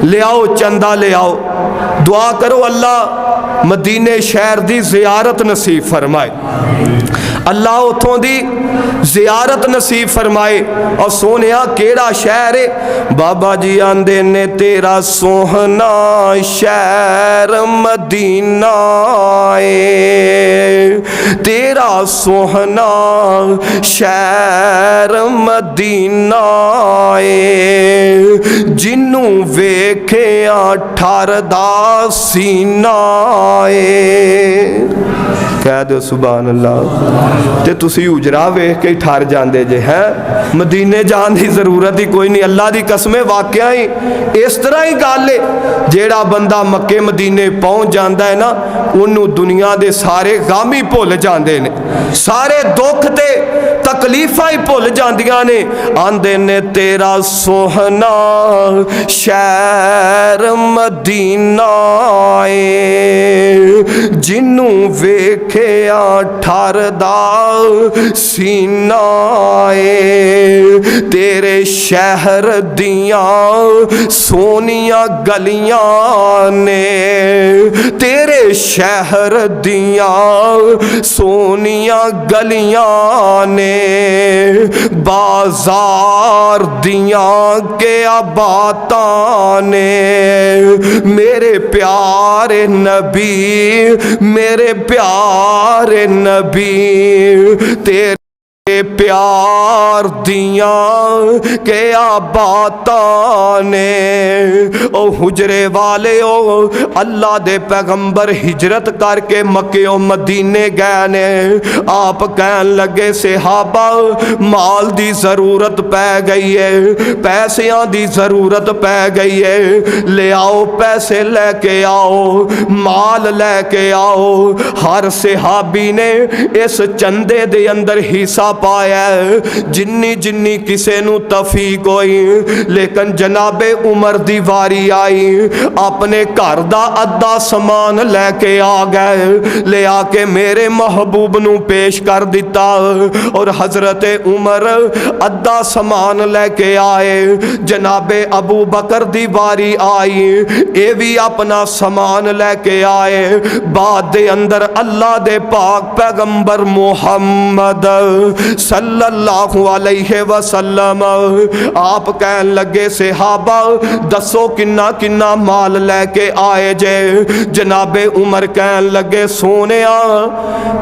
ले आओ चंदा ले आओ, दुआ करो अल्लाह मदीने शहर की जियारत नसीब फरमाए, अल्लाह उतों की जियारत नसीब फरमाए। और सोनिया केड़ा शहर है? बाबा जी आंदे ने तेरा सोहना शहर मदीना है, तेरा सोहना शहर मदीना है, जिन्नू वेखिया ठरदा सीना है। कह दो सुभान अल्लाह। ते तुसी उजरा वेख के ठर जाते जे है, मदीने जान की जरूरत ही कोई नहीं। अल्लाह की कसमें वाकया ही इस तरह ही गल है, जेड़ा बंदा मक्के मदीने पहुँच जाता है ना, उन्होंने दुनिया के सारे गम ही भुल जाते हैं, सारे दुख ते तकलीफा ही भुल जांदियां ने। आंदे ने तेरा सोहना शहर मदीना है, जिन्नू वेखिया ठरदा सीना है, तेरे शहर दियां सोनिया गलियां ने, तेरे शहर दियां सोनिया गलियां ने, बाजार दियां क्या बातां ने, मेरे प्यारे नबी मेरे प्यारे नबी, तेरे प्यार दियां क्या बातां ने। ओ हुजरे वाले ओ अल्लाह दे पैगंबर हिजरत करके मक्के मदीने गए ने। आप कहन लगे सहाबा माल दी जरूरत पै गई है, पैसियां दी जरूरत पै गई है, ले आओ पैसे लेके आओ, माल लेके आओ। हर सहाबी ने इस चंदे दे अंदर हिस्सा पाया जिन्नी जिन्नी किसे नू तफीक होई। लेकिन जनाबे उमर दी वारी आई, अपने घर दा अद्धा समान लैके आ गए, ले आके मेरे महबूब नू पेश कर दिता। और हजरत उमर अद्धा समान लैके आए, जनाबे अबू बकर दी वारी आई, ये भी अपना समान लैके आए। बाद दे अंदर अल्लाह दे पाक पैगंबर मुहम्मद सल्लल्लाहु अलैहि वसल्लम। आप कहन लगे सहाबा दसो किन्ना किन्ना माल लैके आए जे। जनाबे उमर कहन लगे सोनिया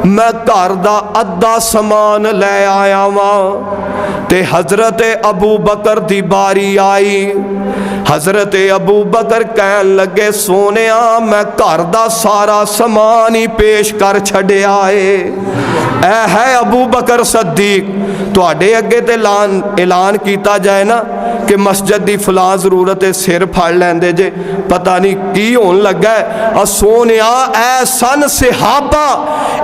मैं घर दा अद्धा समान लै आया वां। ते हजरत अबू बकर दी बारी आई। हजरत अबू बकर कहन लगे सोनिया मैं घर दा सारा समान ही पेश कर छड़िया है। है अबू बकर सद्दीक तुहाडे अगे ते ऐलान किया जाए ना कि मस्जिद की फलां जरूरत है सिर फड़ लेंदे जे पता नहीं की होन लगा है। सोनिया ऐ सन सहाबा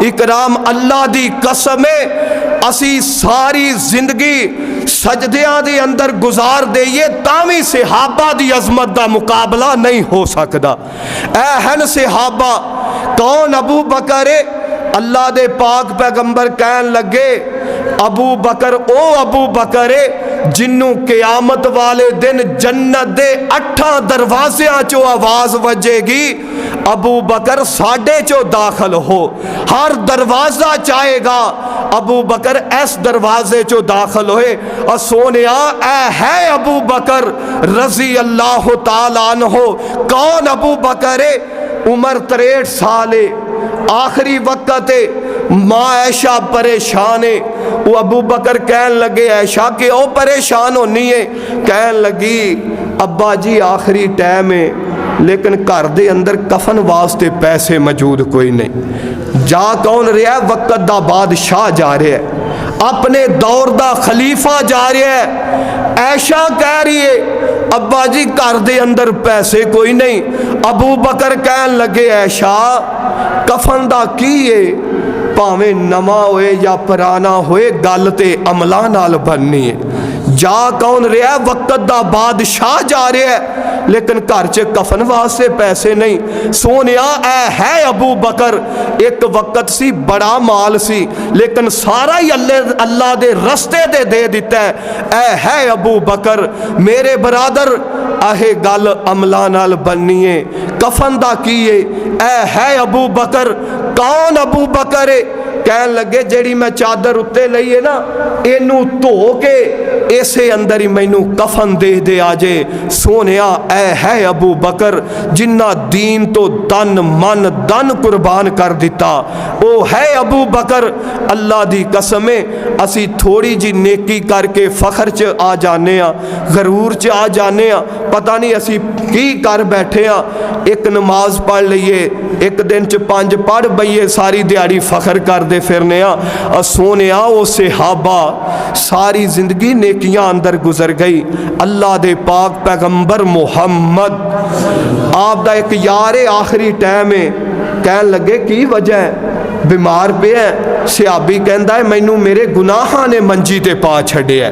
इकराम अल्लाह दी कसम है असी सारी जिंदगी सजदियां दे अंदर गुजार देइए तावी सहाबा दी अजमत दा मुकाबला नहीं हो सकता। ऐ हन सहाबा कौन अबू बकर अल्लाह दे पाक पैगंबर कहन लगे अबू बकर ओ अबू बकर जिन्नू क़यामत वाले दिन जन्नत दे 8 दरवाज़ियां चो आवाज़ वजेगी अबू बकर साढ़े चो दाखिल हो। हर दरवाज़ा चाहेगा अबू बकर इस दरवाजे चो दाखिल होए। और सोनिया ऐ है अबू बकर रजी अल्लाह तआला अन्हो। कौन अबू बकर उमर 63 साल आखिरी वक्त माँ ऐशा परेशान है। वो अबू बकर कहन लगे ऐशा कि ओ परेशान होनी है। कहन लगी अब्बा जी आखिरी टाइम है लेकिन घर दे अंदर कफन वास्ते पैसे मौजूद कोई नहीं। जा कौन रहा वक्त दा बादशाह जा रहा है अपने दौर दा खलीफा जा रहा है। ऐशा कह रही है अब्बा जी घर दे अंदर पैसे कोई नहीं। अबू बकर कहन लगे ऐशा कफन दा की है भावें नवा होए या पुराना होए गल ते अमला नाल बननी है। जा कौन रहा वक्त दा बादशाह जा रहा है लेकिन घर च कफन वास्ते पैसे नहीं। सोनिया ऐ है अबू बकर एक वक्त सी बड़ा माल सी लेकिन सारा ही अल्लाह दे रस्ते दे दिता है। है अबू बकर मेरे बरादर आहे गल अमला नाल बननी है कफन दा की है अबू बकर। कौन अबू बकर कहन लगे जेड़ी मैं चादर उत्ते लई है ना इनू धो के इसे अंदर ही मैनू कफन दे आजे। सोनिया ऐ है अबू बकर जिन्ना दीन तो तन मन धन कुर्बान कर दिता। ओ है अबू बकर अल्लाह दी कसम है असी थोड़ी जी नेकी करके फखर च आ जाने गरूर च आ जाने पता नहीं असी की कर बैठे एक नमाज पढ़ लीए एक दिन च 5 पढ़ बईए सारी दिहाड़ी फखर करते फिरने सोने वो सहाबा सारी जिंदगी नेकियां अंदर गुजर गई। अल्लाह दे पाक पैगंबर मुहम्मद आप दा एक यार आखिरी टाइम है। कहन लगे की वजह है बीमार पे है। सहाबी कहता है मैनू मेरे गुनाहां ने मंजी ते पा छड़िया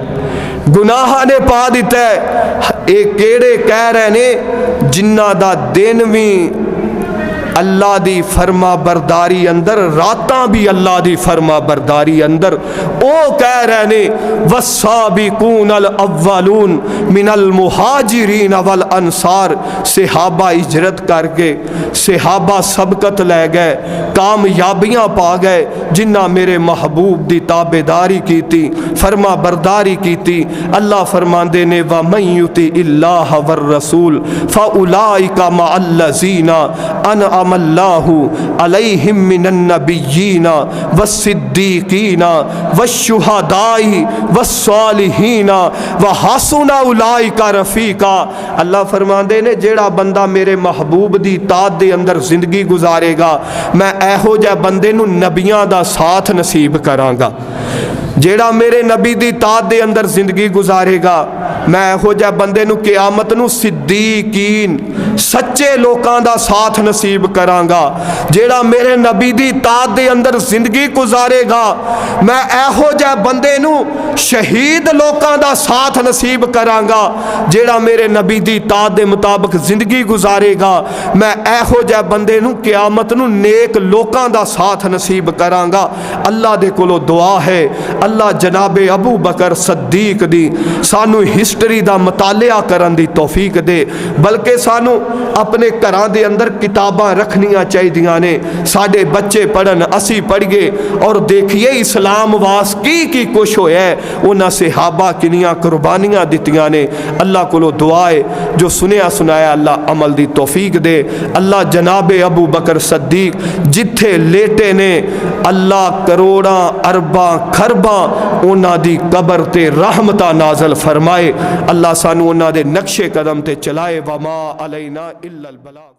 गुनाहां ने पा दिता है। ये केड़े कह रहे ने जिन्ना दा दिन भी अल्लाह दी फरमा बरदारी अंदर रातां भी अल्लाह दी फरमा बरदारी अंदर ओ कह रहे ने वस्साबिकूनल अव्वलून मिनल मुहाजिरीन वल अंसार। सहाबा हिजरत करके सहाबा सबकत लै गए कामयाबियां पा गए जिन्ना मेरे महबूब दी ताबेदारी की फरमा बरदारी की। अल्लाह फरमांदे ने व मन युति इल्लाह वर रसूल फउलाइका मअल्लज़ीना अन अल्लाहु अलैहिम मिनन नबिय्यीना वस्सिद्दीकीना वश्शुहदाई वस्सालिहीना व हसुना उलाइका रफीका। अल्लाह फरमांदे ने जेड़ा बंदा मेरे महबूब दी ताद दे अंदर जिंदगी गुजारेगा मैं एहो जिहा बंदे नूं नबियां दा साथ नसीब करांगा। जेड़ा मेरे नबी दी ताद दे अंदर जिंदगी गुजारेगा मैं एहो जिहा बंदे नूं क़यामत नूं सिद्दीकीन सच्चे लोकां दा साथ नसीब करांगा। जेड़ा मेरे नबी दी ताद दे अंदर जिंदगी गुजारेगा मैं एहो जिहा बंदे नूं शहीद लोकां दा साथ नसीब करांगा। जेड़ा मेरे नबी दी ताद दे मुताबिक जिंदगी गुजारेगा मैं एहो जिहा बंदे नूं क़यामत नूं नेक लोकां दा साथ नसीब करांगा। अल्लाह दे कोलों दुआ है अल्लाह जनाबे अबू बकर सद्दीक दी सानू हिस्ट्री हिस्टरी का मुतालिया करन दी तौफीक दे, बल्कि सानू अपने घरां दे अंदर किताबां रखनियां चाहिदियां ने। साडे बच्चे पढ़न, असी पढ़िए और देखिए इस्लाम वास की कुछ होया है। उन्हां सहाबा किनियां कुर्बानियां दित्तियां ने। अल्लाह कोलो दुआ है जो सुनिया सुनाया अल्लाह अमल दी तौफीक दे। अल्लाह जनाबे अबू बकर सद्दीक जिथे लेटे ने, अल्लाह करोड़ां अरबां खरबां उन्हां दी कबर ते रहमतां नाज़िल फरमाए। अल्लाह सानू उन्हां दे नक्शे कदम ते चलाए। वमा अलैना इल्लल बलाग।